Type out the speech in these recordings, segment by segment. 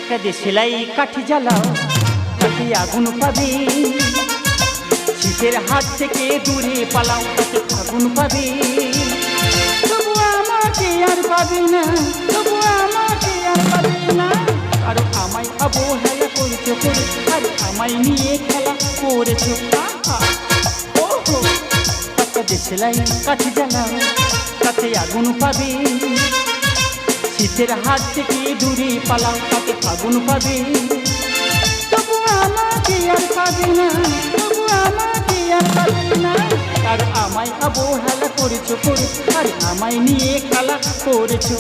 একটা দেশলাই কাঠি জ্বালাও, তাতে আগুন পাবে। শীতের হাত থেকে দূরে পালাও, তাতে আগুন পাবে। তবু আমাকে আর পাবে না, তবু আমাকে আর পাবে না। আর আমায় অবহেলা করছো করে, আর আমায় নিয়ে খেলা করেছো। ওহো, একটা দেশলাই কাঠি জ্বালাও, তাতে আগুন পাবে। শীতের হাত থেকে দূরে পালাও, তাতে ফাগুন পাবে। তবু আমাকে আর পাবে না, তবু আমাকে আর পাবে না। আর আমায় অবহেলা করেছো করে, আর আমায় নিয়ে খেলা করেছো।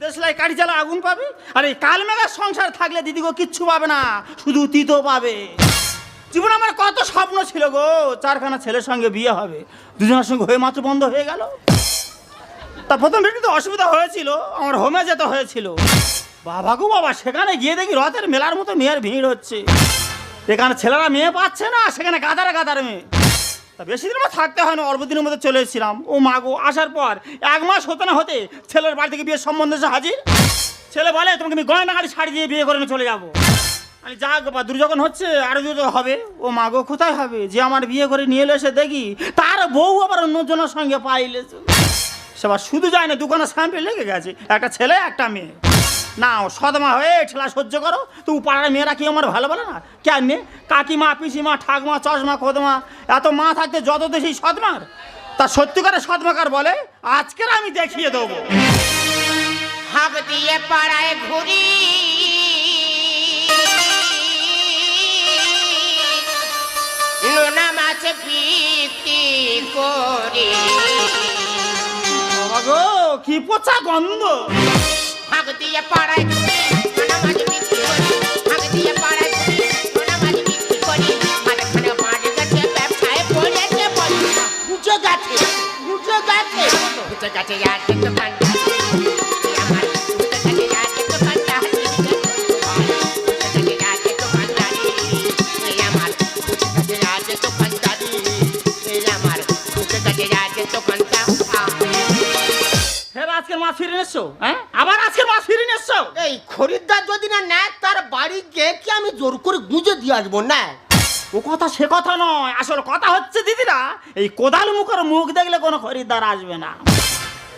দেশলাই কাঠি জ্বালা আগুন পাবে। আর এই কাল মেঘার সংসার থাকলে দিদিগো কিচ্ছু পাবে না, শুধু তিতো পাবে। জীবন আমার কত স্বপ্ন ছিল গো, চারখানা ছেলের সঙ্গে বিয়ে হবে, দুজনের সঙ্গে হয়ে মাত্র বন্ধ হয়ে গেল। তা প্রথম একটু তো অসুবিধা হয়েছিল, আমার হোমে যেতে হয়েছিল। বাবা গো বাবা, সেখানে গিয়ে দেখি রথের মেলার মতো মেয়ের ভিড় হচ্ছে। এখানে ছেলেরা মেয়ে পাচ্ছে না, সেখানে গাদারে গাদারে মেয়ে। তা বেশি দিন থাকতে হয় না, অল্প দিনের মধ্যে চলে এসেছিলাম। ও মা গো, আসার পর 1 মাস হতে না হতে ছেলের বাড়ি থেকে বিয়ের সম্বন্ধ এসে হাজির। ছেলে বলে তোমাকে আমি গয়না গাড়ি শাড়ি দিয়ে বিয়ে করে নিয়ে চলে যাবো। আমি যা গো, দূর যখন হচ্ছে আরো দূর হবে। ও মা গো, কোথায় হবে? যে আমার বিয়ে করে নিয়ে এলে এসে দেখি তার বউ আবার অন্যজনের সঙ্গে পাইলে। সেবার শুধু যায় না, দোকানে স্যাম্পেল লেগে গেছে, একটা ছেলে একটা মেয়ে। না সদমা হয়ে ঠেলা সহ্য করো। তো পাড়ার মেয়েরা কি আমার ভালো বলে না? কেন কাকিমা, পিসিমা, ঠাকমা, চশমা, খোদমা, এত মা থাকতে যত দেশি সদমার। তা সত্যিকারের সদমাকার বলে আজকের আমি দেখিয়ে দেবো। হাঁক দিয়ে পাড়ায় ঘুরি, নোনা মাছ বিক্রি করি। বাবা গো, কি পচা গন্ধ। হাঁক দিয়ে পাড়ায় ঘুরি, নোনা মাছ বিক্রি করি। হাঁক দিয়ে পাড়ায় ঘুরি, নোনা মাছ বিক্রি করি। মাঝখানে মাছ গেছে, ব্যবসায় পড়েছে বলি। গুজো গাছে, গুজো গাছে, গুজো গাছে আছে দোকান। আজকের মাছ ফিরে এসছো? হ্যাঁ, আবার আজকের মাছ ফিরে এসছো? এই খরিদ্দার যদি না নেয়, তার বাড়ি গিয়ে কি আমি জোর করে গুঁজে দিয়ে আসবো না? ও কথা সে কথা নয়, আসলে কথা হচ্ছে দিদিরা, এই কোদাল মুখের মুখ দেখলে কোনো খরিদ্দার আসবে না।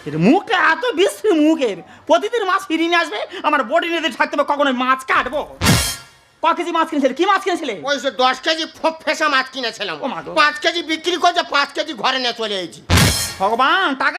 এর মুখটা এত বিশ্রী মুখের, প্রতিদিন মাছ ফিরিয়ে নিয়ে আসবে। আমার বডি নিয়ে থাকতে হবে, কখনো মাছ কাটবো। ক কেজি মাছ কিনেছিলে? কি মাছ কিনেছিলে? ওই 10 কেজি ফেসা মাছ কিনেছিলাম। ও মা গো। 5 কেজি বিক্রি করছে, 5 কেজি ঘরে নিয়ে চলে এসেছি। ভগবান, টাকা